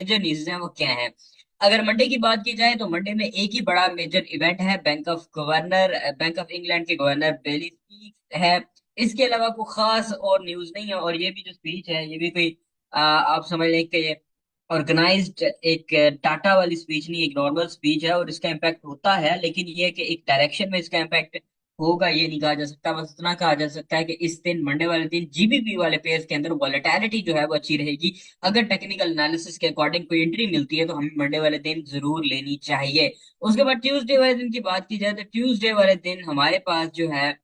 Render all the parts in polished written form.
Major news हैं वो क्या है। अगर मंडे की बात की जाए तो मंडे में एक ही बड़ा मेजर इवेंट है, बैंक ऑफ इंग्लैंड के गवर्नर बेली स्पीक है। इसके अलावा कोई खास और न्यूज नहीं है। और ये भी जो स्पीच है ये भी कोई आप समझ लें कि ये ऑर्गेनाइज्ड एक टाटा वाली स्पीच नहीं, एक नॉर्मल स्पीच है। और इसका इम्पैक्ट होता है, लेकिन ये है कि एक डायरेक्शन में इसका इम्पैक्ट होगा ये नहीं कहा जा सकता। बस इतना कहा जा सकता है कि इस दिन मंडे वाले दिन जीबीपी वाले पेयर्स के अंदर वॉलेटिलिटी जो है वो अच्छी रहेगी। अगर टेक्निकल एनालिसिस के अकॉर्डिंग कोई एंट्री मिलती है तो हमें मंडे वाले दिन जरूर लेनी चाहिए। उसके बाद ट्यूसडे वाले दिन की बात की जाए तो ट्यूसडे वाले दिन हमारे पास जो है,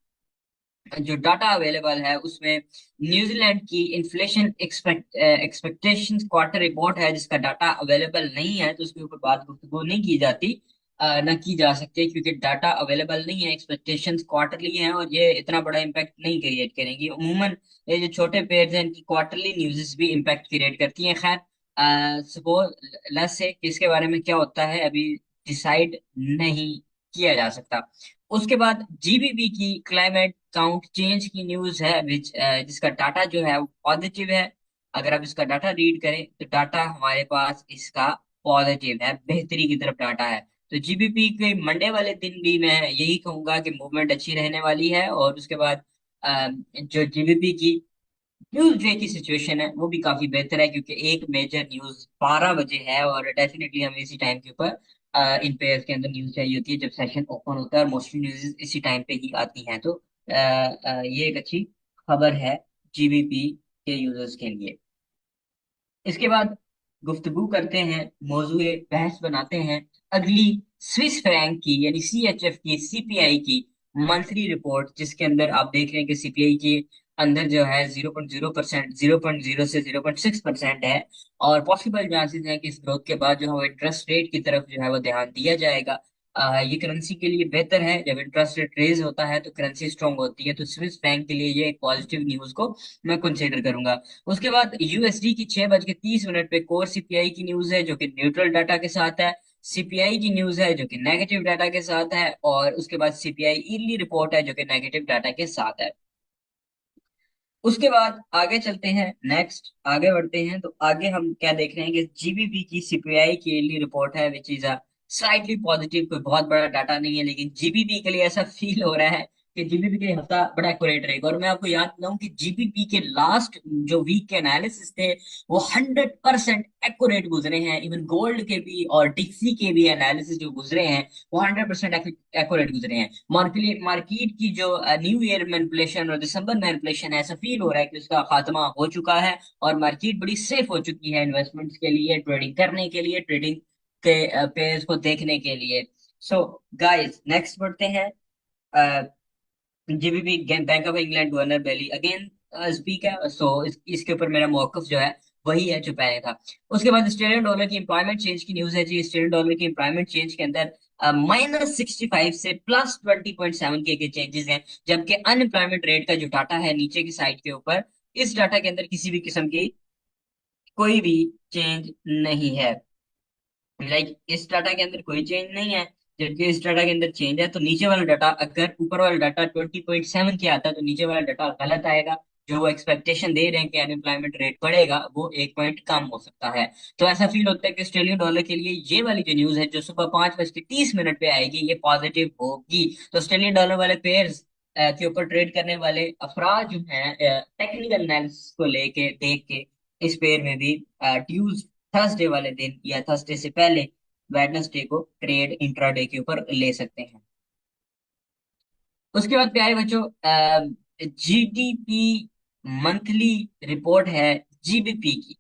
जो डाटा अवेलेबल है उसमें न्यूजीलैंड की इन्फ्लेशन एक्सपेक्टेशंस क्वार्टर रिपोर्ट है, जिसका डाटा अवेलेबल नहीं है तो उसके ऊपर बात गुफ्तगू नहीं की जाती, ना की जा सकती है, क्योंकि डाटा अवेलेबल नहीं है। एक्सपेक्टेशंस क्वार्टरली हैं और ये इतना बड़ा इम्पैक्ट नहीं क्रिएट करेंगी। अमूमन ये जो छोटे पेयर्स हैं इनकी क्वार्टरली न्यूज़ भी इम्पैक्ट क्रिएट करती हैं। खैर, सपोज लेट्स से किसके बारे में क्या होता है अभी डिसाइड नहीं किया जा सकता। उसके बाद जीबीबी की क्लाइमेट काउंट चेंज की न्यूज है, जिसका डाटा जो है वो पॉजिटिव है। अगर आप इसका डाटा रीड करें तो डाटा हमारे पास इसका पॉजिटिव है, बेहतरी की तरफ डाटा है। तो जीबीपी के मंडे वाले दिन भी मैं यही कहूंगा कि मूवमेंट अच्छी रहने वाली है। और उसके बाद जो जीबीपी की न्यूज डे की सिचुएशन है वो भी काफी बेहतर है, क्योंकि एक मेजर न्यूज 12 बजे है और डेफिनेटली हमें इसी टाइम के ऊपर इन पेयर्स के अंदर न्यूज चाहिए होती है जब सेशन ओपन होता है, और मोस्टली न्यूज इसी टाइम पे ही आती हैं। तो ये एक अच्छी खबर है जीबीपी के यूजर्स के लिए। इसके बाद गुफ्तगू करते हैं, मौजूए बहस बनाते हैं अगली स्विस फ्रैंक की यानी सीएचएफ की सीपीआई की मंथली रिपोर्ट, जिसके अंदर आप देख रहे हैं कि सीपीआई के अंदर जो है 0.0%, 0.0 से 0.6% है। और पॉसिबल चांसेस हैं कि इस ग्रोथ के बाद जो है इंटरेस्ट रेट की तरफ जो है वो ध्यान दिया जाएगा। ये करेंसी के लिए बेहतर है, जब इंटरेस्ट रेट रेज होता है तो करेंसी स्ट्रांग होती है। तो स्विस बैंक के लिए ये एक पॉजिटिव न्यूज को मैं कंसीडर करूंगा। उसके बाद यूएसडी की 6:30 पे कोर सीपीआई की न्यूज है जो कि न्यूट्रल डाटा के साथ है। सीपीआई की न्यूज है जो कि नेगेटिव डाटा के साथ है। और उसके बाद सीपीआई ईयरली रिपोर्ट है जो कि नेगेटिव डाटा के साथ है। उसके बाद आगे चलते हैं, नेक्स्ट आगे बढ़ते हैं तो आगे हम क्या देख रहे हैं कि जीबीपी की सीपीआई की ईयरली रिपोर्ट है विच इज स्लाइटली पॉजिटिव। कोई बहुत बड़ा डाटा नहीं है, लेकिन जीबीपी के लिए ऐसा फील हो रहा है कि जीबीपी के लिए हफ्ता बड़ा एक्यूरेट रहेगा। और मैं आपको याद दिलाऊं कि जीबीपी के लास्ट जो वीक के एनालिसिस थे वो 100% एक्यूरेट गुजरे हैं। इवन गोल्ड के भी और डिक्सी के भी एनालिसिस जो गुजरे हैं वो 100% एक्यूरेट गुजरे हैं। मार्केट मार्केट की जो न्यू ईयर मैनिपुलेशन और दिसंबर मैनिपुलेशन है, ऐसा फील हो रहा है कि उसका खात्मा हो चुका है और मार्केट बड़ी सेफ हो चुकी है इन्वेस्टमेंट्स के लिए, ट्रेडिंग करने के लिए, ट्रेडिंग के पेयर्स को देखने के लिए। सो गाइस नेक्स्ट बढ़ते हैं। GBP bank of England governor Bailey again speak है। इसके ऊपर मेरा मौकफ जो है वही है जो पहले था। उसके बाद ऑस्ट्रेलियन डॉलर की एम्प्लॉयमेंट चेंज की न्यूज है जी। ऑस्ट्रेलियन डॉलर की एम्प्लॉयमेंट चेंज के अंदर -65 से +20.7 के चेंजेस हैं, जबकि अनएम्प्लॉयमेंट रेट का जो डाटा है नीचे की साइड के ऊपर, इस डाटा के अंदर किसी भी किस्म की कोई भी चेंज नहीं है। लाइक इस डाटा के अंदर कोई चेंज नहीं है, जबकि इस डाटा के अंदर चेंज है। तो नीचे वाला डाटा, अगर ऊपर वाला डाटा 20.7 के आता है तो नीचे वाला डाटा गलत आएगा। जो वो एक्सपेक्टेशन दे रहे हैं कि अनएम्प्लॉयमेंट रेट बढ़ेगा वो 1 पॉइंट कम हो सकता है। तो ऐसा फील होता है कि ऑस्ट्रेलियन डॉलर के लिए ये वाली जो न्यूज है जो सुबह 5:30 पे आएगी ये पॉजिटिव होगी। तो ऑस्ट्रेलियन डॉलर वाले पेयर्स के ऊपर ट्रेड करने वाले अफराद जो हैं, टेक्निकल एनालिसिस को लेके देख के इस पेयर में भी थर्सडे वाले दिन या थर्सडे से पहले वेडनेसडे को ट्रेड इंट्राडे के ऊपर ले सकते हैं। उसके बाद प्यारे बच्चों, जीडीपी मंथली रिपोर्ट है जीबीपी की,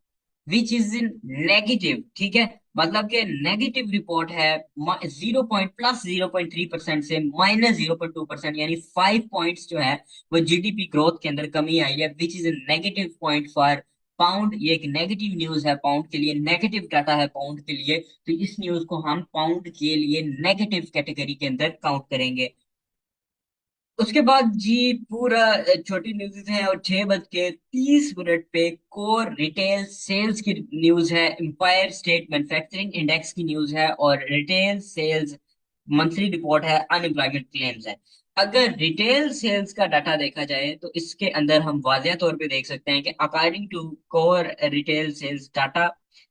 विच इज इन नेगेटिव। ठीक है, मतलब कि नेगेटिव रिपोर्ट है। 0.3% से -0.2%, यानी 5 पॉइंट्स जो है वो जीडीपी ग्रोथ के अंदर कमी आई है, which is a negative point for pound. ये एक नेगेटिव न्यूज है पाउंड के लिए, नेगेटिव डाटा है पाउंड के लिए। तो इस न्यूज को हम पाउंड के लिए नेगेटिव कैटेगरी के अंदर काउंट करेंगे। उसके बाद जी पूरा छोटी न्यूज़ है, और 6:30 पे कोर रिटेल सेल्स की न्यूज है, एम्पायर स्टेट मैन्युफैक्चरिंग इंडेक्स की न्यूज है, और रिटेल सेल्स मंथली रिपोर्ट है, अनएम्प्लॉयमेंट क्लेम्स है। अगर रिटेल सेल्स का डाटा देखा जाए तो इसके अंदर हम वाजिया तौर पे देख सकते हैं कि according to core retail sales data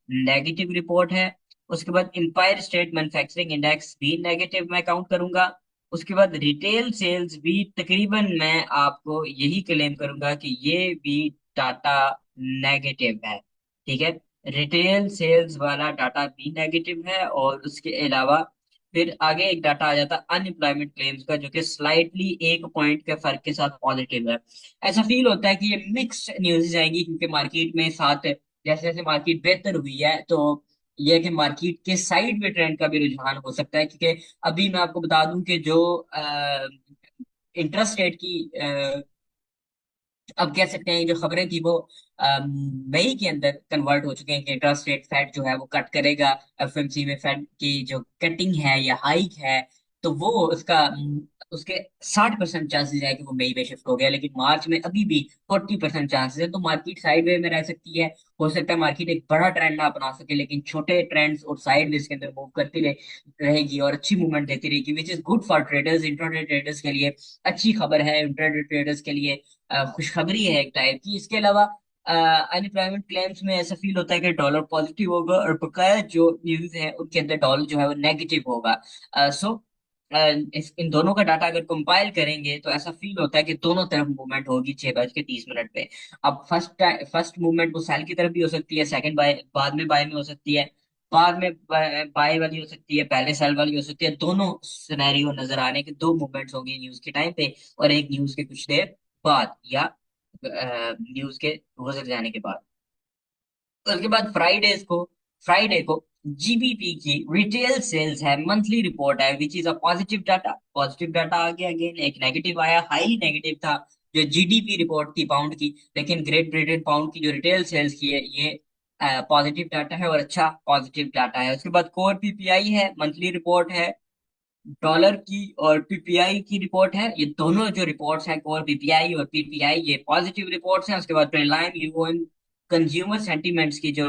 negative report है। उसके बाद एम्पायर स्टेट मैन्युफैक्चरिंग इंडेक्स भी नेगेटिव मैं काउंट करूंगा। उसके बाद रिटेल सेल्स भी तकरीबन मैं आपको यही क्लेम करूंगा कि ये भी डाटा नेगेटिव है। ठीक है, रिटेल सेल्स वाला डाटा भी नेगेटिव है। और उसके अलावा फिर आगे एक डाटा आ जाता है अनएम्प्लॉयमेंट क्लेम्स का, जो कि स्लाइटली 1 पॉइंट के फर्क के साथ पॉजिटिव है। ऐसा फील होता है कि ये मिक्स्ड न्यूज़ आएंगी, क्योंकि मार्केट में साथ जैसे जैसे मार्केट बेहतर हुई है, तो ये है कि मार्केट के साइड में ट्रेंड का भी रुझान हो सकता है। क्योंकि अभी मैं आपको बता दूं कि जो इंटरेस्ट रेट की अब कह सकते हैं जो खबरें थी वो मई के अंदर कन्वर्ट हो चुके हैं कि इंटरेस्ट रेट फेड जो है वो कट करेगा। एफएमसी में फेड की जो कटिंग है या हाइक है, तो वो उसका उसके 60% चांसेस है कि वो मई में शिफ्ट हो गया, लेकिन मार्च में अभी भी 40% चांसेस है। तो मार्केट साइडवे में रह सकती है। हो सकता है मार्केट एक बड़ा ट्रेंड ना अपना सके, लेकिन छोटे ट्रेंड्स और साइडवेज के अंदर मूव करती रहेगी और अच्छी मूवमेंट देती रहेगी, which is good for traders. Intraday traders के लिए अच्छी खबर है, इंट्राडे ट्रेडर्स के लिए खुशखबरी है एक टाइप की। इसके अलावा अनएम्प्लॉयमेंट क्लेम्स में ऐसा फील होता है कि डॉलर पॉजिटिव होगा, और बकाया जो न्यूज है उनके अंदर डॉलर जो है वो नेगेटिव होगा। सो इन दोनों का डाटा अगर कंपाइल करेंगे तो ऐसा फील होता है कि दोनों तरफ मूवमेंट होगी 6:30 पे। अब फर्स्ट मूवमेंट वो सेल की तरफ भी हो सकती है, सेकंड बाय बाद में बाय में हो सकती है, बाद में बाय वाली हो सकती है, पहले सेल वाली हो सकती है। दोनों सिनेरियो नजर आने के दो मूवमेंट्स होंगे न्यूज के टाइम पे, और एक न्यूज के कुछ देर बाद, या न्यूज के गुजर जाने के बाद। तो उसके बाद फ्राइडे को जीबीपी की रिटेल सेल्स है, मंथली रिपोर्ट है, which is a positive data आ गया। अगेन एक नेगेटिव आया, हाईली नेगेटिव था जो जीडीपी रिपोर्ट थी पाउंड की। लेकिन ग्रेट ब्रिटेन पाउंड की जो रिटेल सेल्स की है, ये पॉजिटिव डाटा है और अच्छा पॉजिटिव डाटा है। उसके बाद कोर पीपीआई है, मंथली रिपोर्ट है डॉलर की, और पीपीआई की रिपोर्ट है। ये दोनों जो रिपोर्ट्स हैं, कोर पीपीआई और पीपीआई, ये पॉजिटिव रिपोर्ट्स हैं। उसके बाद प्रीलाइन यूएन कंज्यूमर सेंटीमेंट्स की जो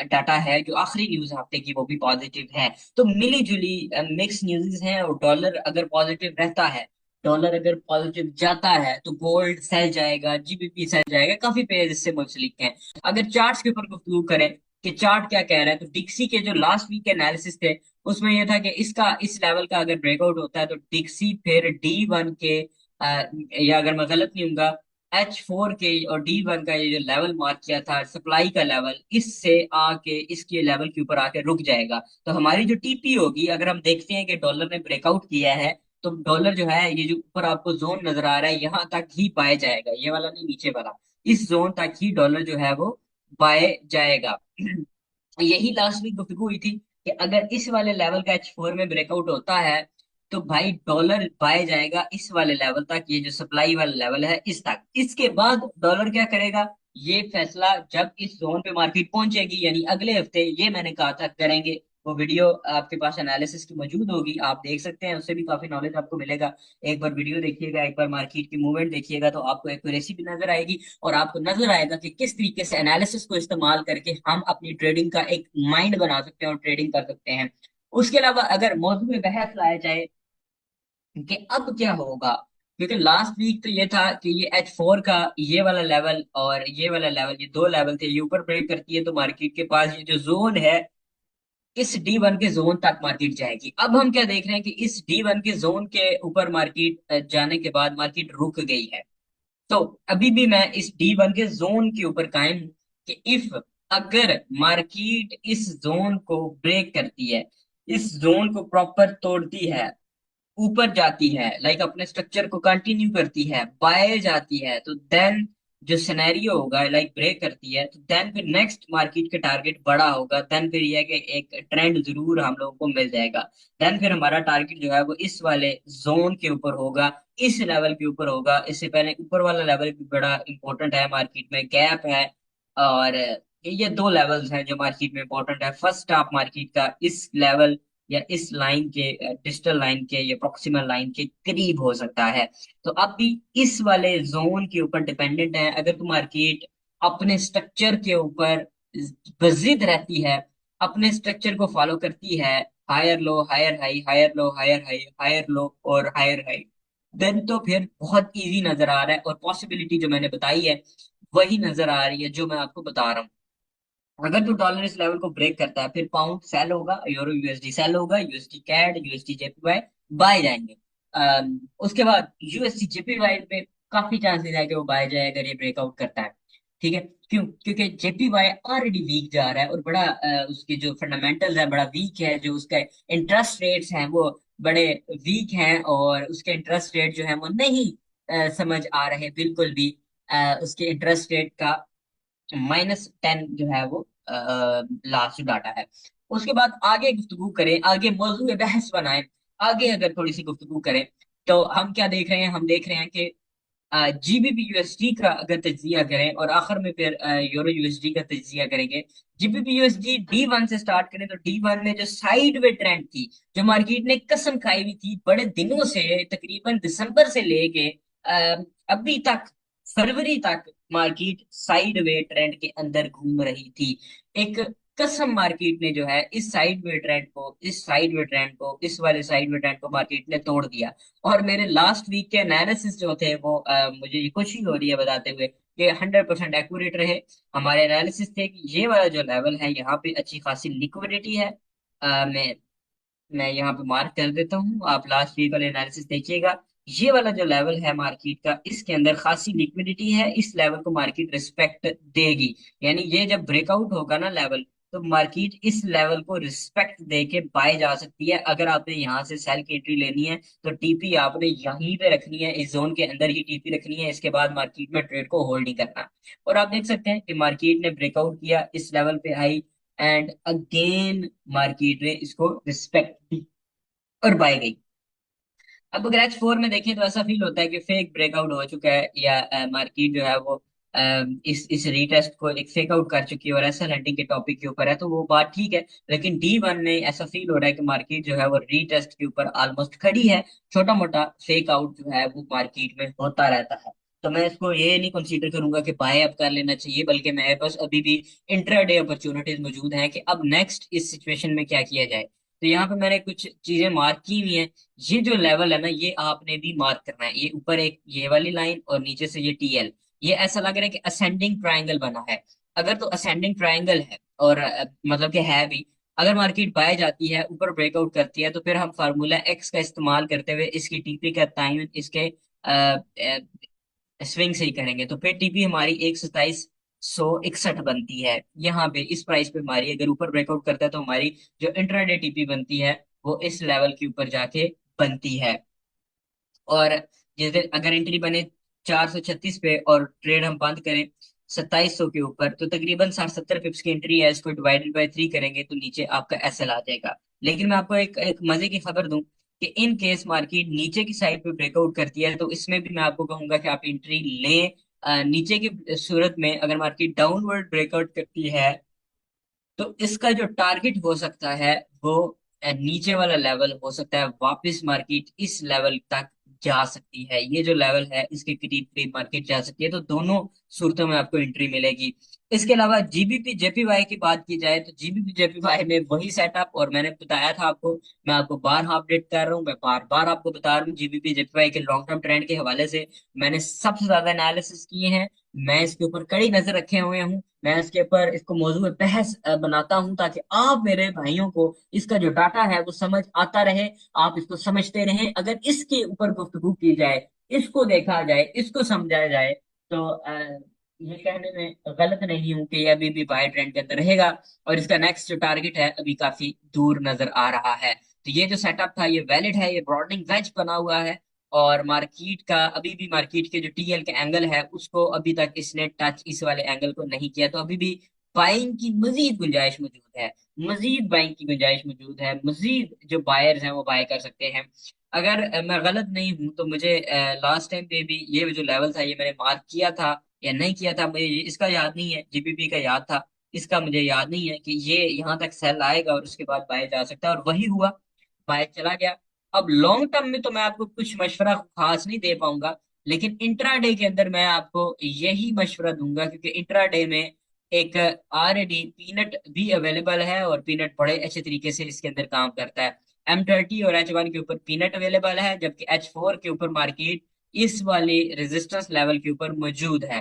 डाटा है, जो आखिरी न्यूज हफ्ते की, वो भी पॉजिटिव है। तो मिली जुली मिक्स न्यूज़ हैं। और डॉलर अगर पॉजिटिव रहता है, डॉलर अगर पॉजिटिव जाता है, तो गोल्ड सेल जाएगा, जीबीपी सेल जाएगा। काफी पेज इससे मुंसलिक हैं। अगर चार्ट्स के ऊपर गुफ्तगू करें कि चार्ट क्या कह रहा है, तो डिक्सी के जो लास्ट वीक के एनालिसिस थे, उसमें यह था कि इसका इस लेवल का अगर ब्रेकआउट होता है, तो डिक्सी फिर D1 के या अगर मैं गलत नहीं हूँ, H4 के और D1 का ये जो लेवल मार्क किया था सप्लाई का लेवल, इससे आके इसके लेवल के ऊपर आके रुक जाएगा। तो हमारी जो टीपी होगी, अगर हम देखते हैं कि डॉलर ने ब्रेकआउट किया है, तो डॉलर जो है, ये जो ऊपर आपको जोन नजर आ रहा है, यहाँ तक ही पाया जाएगा, ये वाला नहीं, नीचे वाला, इस जोन तक ही डॉलर जो है वो बाय जाएगा। यही लास्ट वीक गुफ्तगू हुई थी कि अगर इस वाले लेवल का H4 में ब्रेकआउट होता है, तो भाई डॉलर बाय जाएगा इस वाले लेवल तक, ये जो सप्लाई वाला लेवल है इस तक। इसके बाद डॉलर क्या करेगा, ये फैसला जब इस जोन पे मार्केट पहुंचेगी, यानी अगले हफ्ते, ये मैंने कहा था करेंगे। वो वीडियो आपके पास एनालिसिस की मौजूद होगी, आप देख सकते हैं, उससे भी काफी नॉलेज आपको मिलेगा। एक बार वीडियो देखिएगा, एक बार मार्केट की मूवमेंट देखिएगा, तो आपको एक्यूरेसी भी नजर आएगी, और आपको नजर आएगा कि किस तरीके से एनालिसिस को इस्तेमाल करके हम अपनी ट्रेडिंग का एक माइंड बना सकते हैं और ट्रेडिंग कर सकते हैं। उसके अलावा अगर मौजूद में बहस लाया जाए कि अब क्या होगा, क्योंकि लास्ट वीक तो ये था कि ये H4 का ये वाला लेवल और ये वाला लेवल, ये दो लेवल थे, ये ऊपर ब्रेक करती है तो मार्केट के पास ये जो जोन है, इस D1 के जोन तक मार्केट जाएगी। अब हम क्या देख रहे हैं कि इस D1 के जोन के ऊपर मार्केट जाने के बाद मार्केट रुक गई है। तो अभी भी मैं इस D1 के जोन के ऊपर कायम हूं कि इफ अगर मार्केट इस जोन को ब्रेक करती है, इस जोन को प्रॉपर तोड़ती है, ऊपर जाती है, लाइक अपने स्ट्रक्चर को कंटिन्यू करती है, बाय जाती है, तो देन जो सिनेरियो होगा, लाइक ब्रेक करती है, तो देन फिर नेक्स्ट मार्केट का टारगेट बड़ा होगा। देन फिर यह है कि एक ट्रेंड जरूर हम लोगों को मिल जाएगा। देन फिर हमारा टारगेट जो है वो इस वाले जोन के ऊपर होगा, इस लेवल के ऊपर होगा। इससे पहले ऊपर वाला लेवल भी बड़ा इंपॉर्टेंट है, मार्केट में गैप है। और ये दो लेवल्स हैं जो मार्केट में इंपॉर्टेंट है। फर्स्ट आप मार्केट का इस लेवल या इस लाइन के, डिजिटल लाइन के या प्रोक्सिमल लाइन के करीब हो सकता है। तो अब भी इस वाले जोन के ऊपर डिपेंडेंट है। अगर तो मार्केट अपने स्ट्रक्चर के ऊपर बजिद रहती है, अपने स्ट्रक्चर को फॉलो करती है, higher low higher high, higher low higher high, higher low और हायर हाई, देन तो फिर बहुत इजी नजर आ रहा है, और पॉसिबिलिटी जो मैंने बताई है वही नजर आ रही है जो मैं आपको बता रहा हूँ। अगर तो डॉलर इस लेवल को ब्रेक करता है, फिर पाउंड सेल होगा, यूरो यूएसडी सेल होगा, USD CAD, USD JPY buy जाएंगे। उसके बाद यूएसडी जेपीवाई पे काफी चांसेस है कि वो बाय जाए अगर ये ब्रेकआउट करता है। ठीक है। क्यों? क्योंकि जेपीवाई ऑलरेडी वीक जा रहा है और बड़ा उसके जो फंडामेंटल्स है बड़ा वीक है, जो उसका इंटरेस्ट रेट्स हैं वो बड़े वीक हैं, और उसके इंटरेस्ट रेट जो है वो नहीं समझ आ रहे बिल्कुल भी। उसके इंटरेस्ट रेट का -10 जो है वो लास्ट डाटा है। उसके बाद आगे गुफ्तगू करें, आगे मौजूद बहस बनाए, आगे अगर थोड़ी सी गुफ्तगू करें, तो हम क्या देख रहे हैं? हम देख रहे हैं कि जीबीपी यूएसडी का अगर तजिया करें और आखिर में फिर यूरो यूएसडी का तजिया करेंगे। जीबीपी यूएसडी D1 से स्टार्ट करें तो D1 में जो साइडवे ट्रेंड थी, जो मार्केट ने कसम खाई हुई थी बड़े दिनों से, तकरीबन दिसंबर से लेके अभी तक, फरवरी तक मार्केट साइडवे ट्रेंड के अंदर घूम रही थी। एक कसम मार्केट ने जो है इस साइडवे ट्रेंड को, इस साइडवे ट्रेंड को, इस वाले साइडवे ट्रेंड को मार्केट ने तोड़ दिया। और मेरे लास्ट वीक के एनालिसिस जो थे वो मुझे ये खुशी हो रही है बताते हुए कि 100% एक्यूरेट रहे। हमारे एनालिसिस थे कि ये वाला जो लेवल है यहाँ पे अच्छी खासी लिक्विडिटी है। मैं यहाँ पे मार्क कर देता हूँ, आप लास्ट वीक वाले एनालिसिस देखिएगा। ये वाला जो लेवल है मार्केट का, इसके अंदर खासी लिक्विडिटी है, इस लेवल को मार्केट रिस्पेक्ट देगी। यानी ये जब ब्रेकआउट होगा ना लेवल, तो मार्केट इस लेवल को रिस्पेक्ट दे के बाय जा सकती है। अगर आपने यहाँ से सेल की एंट्री लेनी है तो टीपी आपने यहीं पे रखनी है, इस जोन के अंदर ही टीपी रखनी है, इसके बाद मार्केट में ट्रेड को होल्ड ही करना है। और आप देख सकते हैं कि मार्केट ने ब्रेकआउट किया, इस लेवल पे आई, एंड अगेन मार्केट ने इसको रिस्पेक्ट दी और बाय गई। अब अगर H4 में देखें तो ऐसा फील होता है कि फेक ब्रेकआउट हो चुका है, या मार्केट जो है वो इस रीटेस्ट को एक फेक आउट कर चुकी है और ऐसा लैंडिंग के टॉपिक के ऊपर है, तो वो बात ठीक है। लेकिन D1 में ऐसा फील हो रहा है कि मार्केट जो है वो रीटेस्ट के ऊपर ऑलमोस्ट खड़ी है। छोटा मोटा फेक आउट जो है वो मार्केट में होता रहता है। तो मैं इसको ये नहीं कंसीडर करूंगा कि बाय अप कर लेना चाहिए, बल्कि मेरे पास अभी भी इंट्राडे अपॉर्चुनिटीज मौजूद हैं कि अब नेक्स्ट इस सिचुएशन में क्या किया जाए। तो यहाँ पे मैंने कुछ चीजें मार्क की हुई हैं। ये जो लेवल है ना, ये आपने भी मार्क करना है। ये ऊपर एक ये वाली लाइन और नीचे से ये TL, ये ऐसा लग रहा है कि असेंडिंग ट्रायंगल बना है। अगर तो असेंडिंग ट्रायंगल है और मतलब कि है भी, अगर मार्केट बाय जाती है, ऊपर ब्रेकआउट करती है, तो फिर हम फार्मूला एक्स का इस्तेमाल करते हुए इसकी टीपी का तयन इसके स्विंग से ही करेंगे, तो फिर टीपी हमारी 12761 बनती है। यहाँ पे इस प्राइस पे हमारी अगर ऊपर ब्रेकआउट करता है तो हमारी जो इंट्राडे टीपी बनती है वो इस लेवल के ऊपर जाके बनती है। और जैसे अगर एंट्री बने 436 पे और ट्रेड हम बंद करें 2700 के ऊपर, तो तकरीबन 60-70 पिप्स की एंट्री है, इसको डिवाइडेड बाय 3 करेंगे तो नीचे आपका SL आ जाएगा। लेकिन मैं आपको एक मजे की खबर दूं कि इन केस मार्केट नीचे की साइड पे ब्रेकआउट करती है, तो इसमें भी मैं आपको कहूंगा कि आप एंट्री लें। नीचे की सूरत में अगर मार्केट डाउनवर्ड ब्रेकआउट करती है, तो इसका जो टारगेट हो सकता है वो नीचे वाला लेवल हो सकता है, वापस मार्केट इस लेवल तक जा सकती है। ये जो लेवल है इसके करीब करीब मार्केट जा सकती है, तो दोनों सूरतों में आपको एंट्री मिलेगी। इसके अलावा जीबीपी जेपीवाई की बात की जाए तो जीबीपी जेपीवाई में वही सेटअप, और मैंने बताया था आपको, मैं आपको बार अपडेट कर रहा हूँ, मैं बार बार आपको बता रहा हूँ, जीबीपी जेपीवाई के लॉन्ग टर्म ट्रेंड के हवाले से मैंने सबसे ज्यादा एनालिसिस किए हैं। मैं इसके ऊपर कड़ी नजर रखे हुए हूँ, मैं इसके ऊपर इसको मौजूद बहस बनाता हूं, ताकि आप मेरे भाइयों को इसका जो डाटा है वो समझ आता रहे, आप इसको समझते रहें। अगर इसके ऊपर गुफ्तगू की जाए, इसको देखा जाए, इसको समझा जाए, तो ये कहने में गलत नहीं हूं कि ये अभी भी बाय ट्रेंड के अंदर रहेगा, और इसका नेक्स्ट जो टारगेट है अभी काफी दूर नजर आ रहा है। तो ये जो सेटअप था ये वैलिड है, ये ब्रॉडनिंग वेज बना हुआ है। और मार्केट का अभी भी, मार्केट के जो TL के एंगल है उसको अभी तक इसने टच इस वाले एंगल को नहीं किया, तो अभी भी बाइंग की मजीद गुंजाइश मौजूद है। मजीद बाइंग की गुंजाइश मौजूद है, मजीद जो बायर्स हैं वो बाय कर सकते हैं। अगर मैं गलत नहीं हूं तो मुझे लास्ट टाइम पे भी ये जो लेवल था ये मैंने मार्क किया था या नहीं किया था, मुझे इसका याद नहीं है। जीबीपी का याद था, इसका मुझे याद नहीं है कि ये यहाँ तक सेल आएगा और उसके बाद बाय जा सकता है, और वही हुआ, बाय चला गया। अब लॉन्ग टर्म में तो मैं आपको कुछ मशवरा खास नहीं दे पाऊंगा, लेकिन इंट्राडे के अंदर मैं आपको यही मशवरा दूंगा, क्योंकि इंट्राडे में एक RD पीनट भी अवेलेबल है, और पीनट बड़े अच्छे तरीके से इसके अंदर काम करता है। M30 और H1 के ऊपर पीनट अवेलेबल है, जबकि H4 के ऊपर मार्केट इस वाले रेजिस्टेंस लेवल के ऊपर मौजूद है।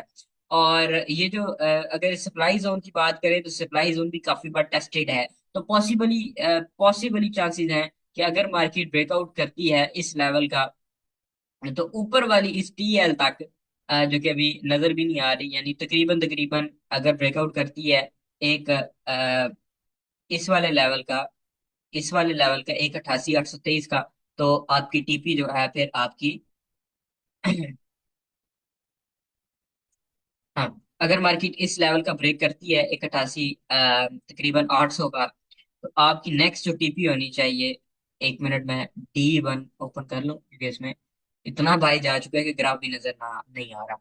और ये जो अगर सप्लाई जोन की बात करें तो सप्लाई जोन भी काफी बार टेस्टेड है। तो पॉसिबली चांसेस हैं कि अगर मार्केट ब्रेकआउट करती है इस लेवल का, तो ऊपर वाली इस टीएल तक, जो कि अभी नजर भी नहीं आ रही, यानी तकरीबन तकरीबन अगर ब्रेकआउट करती है एक इस वाले लेवल का, इस वाले लेवल का 188,823 का, तो आपकी टीपी जो है फिर आपकी हाँ, अगर मार्केट इस लेवल का ब्रेक करती है 188 तकरीबन 800 का, तो आपकी नेक्स्ट जो टीपी होनी चाहिए, 1 मिनट में D1 ओपन कर लूं क्योंकि इसमें इतना भाई जा चुका है कि ग्राफ भी नजर ना नहीं आ रहा।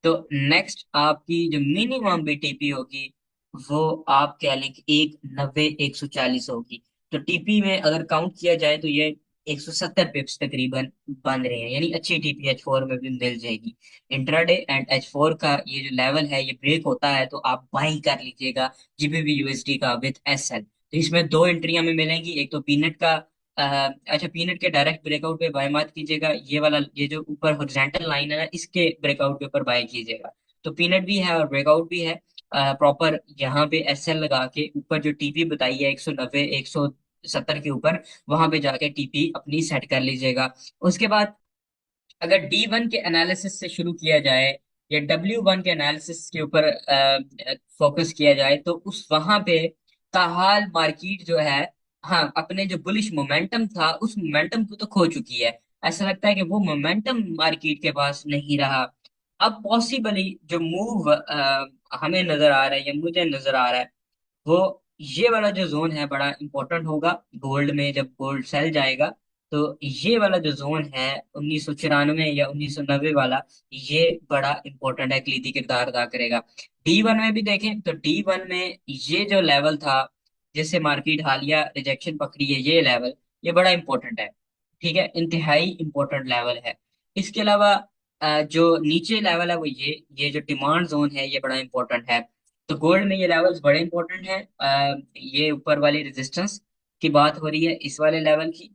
तो नेक्स्ट आपकी जो मिनिमम भी टीपी होगी, वो आप कह लें कि 190 140 होगी। तो टीपी में अगर काउंट किया जाए तो ये 170 पिप्स तकरीबन बन रहे हैं, यानी अच्छी टीपी H4 में भी मिल जाएगी। इंट्राडे एंड H4 का ये जो लेवल है ये ब्रेक होता है तो आप बाई कर लीजिएगा GBP USD का विथ SL। तो इसमें दो एंट्रियां में मिलेंगी, एक तो पीनट का अच्छा, पीनट के डायरेक्ट ब्रेकआउट पे बाय मत कीजिएगा, ये वाला ये जो ऊपर हॉरिजॉन्टल लाइन है ना, इसके ब्रेकआउट के ऊपर बाय कीजिएगा। तो पीनट भी है और ब्रेकआउट भी है प्रॉपर। यहाँ पे SL लगा के ऊपर जो टीपी बताई है 190 170 के ऊपर, वहां पे जाके टीपी अपनी सेट कर लीजिएगा। उसके बाद अगर D1 के एनालिसिस से शुरू किया जाए या W1 के एनालिसिस के ऊपर फोकस किया जाए, तो उस वहां पे ताहाल मार्केट जो है, हाँ, अपने जो बुलिश मोमेंटम था उस मोमेंटम को तो खो चुकी है। ऐसा लगता है कि वो मोमेंटम मार्केट के पास नहीं रहा। अब पॉसिबली जो मूव हमें नजर आ रहा है या मुझे नजर आ रहा है, वो ये वाला जो जोन है बड़ा इंपॉर्टेंट होगा गोल्ड में। जब गोल्ड सेल जाएगा तो ये वाला जो जोन है 1994 या 1990 वाला, ये बड़ा इंपॉर्टेंट है, कलीदी किरदार अदा करेगा। D1 में भी देखें तो D1 में ये जो लेवल था जिससे मार्केट हालिया रिजेक्शन पकड़ी है, ये लेवल ये बड़ा इंपॉर्टेंट है। ठीक है, इंतहाई इंपॉर्टेंट लेवल है। इसके अलावा जो नीचे लेवल है वो ये जो डिमांड जोन है ये बड़ा इंपॉर्टेंट है। तो गोल्ड में ये लेवल्स बड़े इंपॉर्टेंट हैं। ये ऊपर वाली रेजिस्टेंस की बात हो रही है इस वाले लेवल की,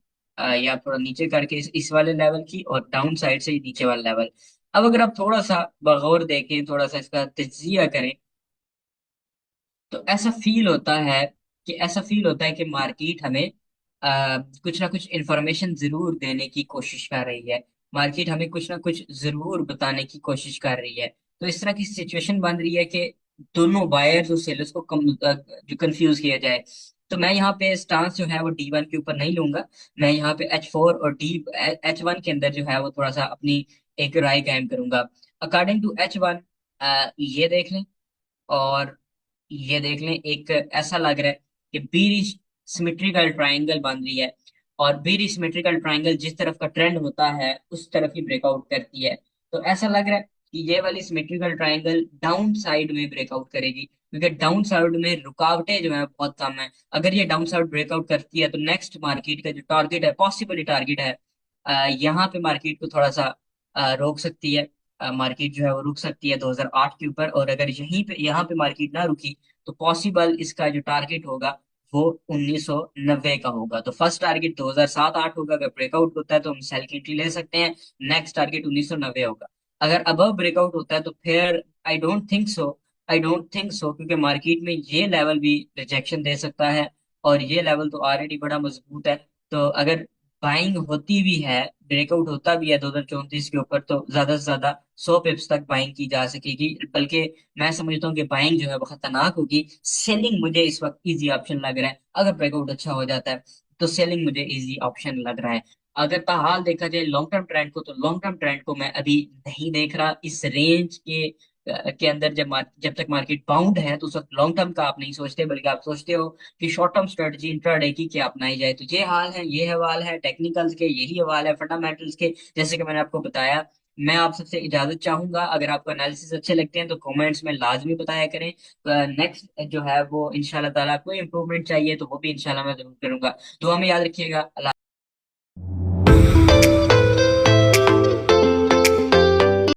या थोड़ा नीचे करके इस वाले लेवल की, और डाउन साइड से नीचे वाला लेवल। अब अगर आप थोड़ा सा बगौर देखें, थोड़ा सा इसका तजिया करें, तो ऐसा फील होता है कि मार्केट हमें कुछ ना कुछ इंफॉर्मेशन जरूर देने की कोशिश कर रही है। मार्केट हमें कुछ ना कुछ जरूर बताने की कोशिश कर रही है। तो इस तरह की सिचुएशन बन रही है कि दोनों बायर्स और सेलर्स को जो कंफ्यूज किया जाए। तो मैं यहाँ पे स्टांस जो है वो D1 के ऊपर नहीं लूंगा। मैं यहाँ पे H4 और H1 के अंदर जो है वो थोड़ा सा अपनी एक राय कायम करूंगा। अकॉर्डिंग टू H1 ये देख लें और ये देख लें, एक ऐसा लग रहा है कि बीरी सिमेट्रिकल ट्रायंगल बन रही है, और बीरी सिमेट्रिकल ट्रायंगल जिस तरफ का ट्रेंड होता है उस तरफ ही ब्रेकआउट करती है। तो ऐसा लग रहा है कि ये वाली सिमेट्रिकल ट्रायंगल डाउन साइड में ब्रेकआउट करेगी, क्योंकि डाउन साइड में रुकावटें जो है बहुत कम है। अगर ये डाउन साइड ब्रेकआउट करती है तो नेक्स्ट मार्केट का जो टारगेट है, पॉसिबली टारगेट है, यहाँ पे मार्केट को थोड़ा सा रोक सकती है। मार्केट जो है वो रुक सकती है 2008 के ऊपर, और अगर यहीं पे यहाँ पे मार्केट ना रुकी तो पॉसिबल इसका जो टारगेट होगा वो 1990 का होगा। तो फर्स्ट टारगेट 2007-8 होगा, अगर ब्रेकआउट होता है तो हम सेल की एंट्री ले सकते हैं। नेक्स्ट टारगेट 1990 होगा। अगर अबव ब्रेकआउट होता है तो फिर आई डोंट थिंक सो, क्योंकि मार्केट में ये लेवल भी रिजेक्शन दे सकता है, और ये लेवल तो ऑलरेडी बड़ा मजबूत है। तो अगर बाइंग होती भी है, ब्रेकआउट होता भी है 2034 के ऊपर, तो ज्यादा से ज्यादा 100 पिप्स तक बाइंग की जा सकेगी। बल्कि मैं समझता हूँ कि बाइंग जो है वो खतरनाक होगी। सेलिंग मुझे इस वक्त इजी ऑप्शन लग रहा है। अगर ब्रेकआउट अच्छा हो जाता है तो सेलिंग मुझे इजी ऑप्शन लग रहा है। अगर ताहाल देखा जाए लॉन्ग टर्म ट्रेंड को, तो लॉन्ग टर्म ट्रेंड को मैं अभी नहीं देख रहा इस रेंज के अंदर। जब तक मार्केट बाउंड है तो उस वक्त लॉन्ग टर्म का आप नहीं सोचते, बल्कि आप सोचते हो कि शॉर्ट टर्म स्ट्रेटजी इंट्राडे की क्या अपनाई जाए। तो ये हाल है, ये हवाल है टेक्निकल्स के, यही हवाल है फंडामेंटल्स के, जैसे कि मैंने आपको बताया। मैं आप सबसे इजाजत चाहूंगा, अगर आपको एनालिसिस अच्छे लगते हैं तो कमेंट्स में लाजमी बताया करें। नेक्स्ट जो है वो इंशाल्लाह ताला कोई इंप्रूवमेंट चाहिए तो वो भी इंशाल्लाह मैं जरूर करूंगा। दुआ में याद रखिएगा। अल्लाह।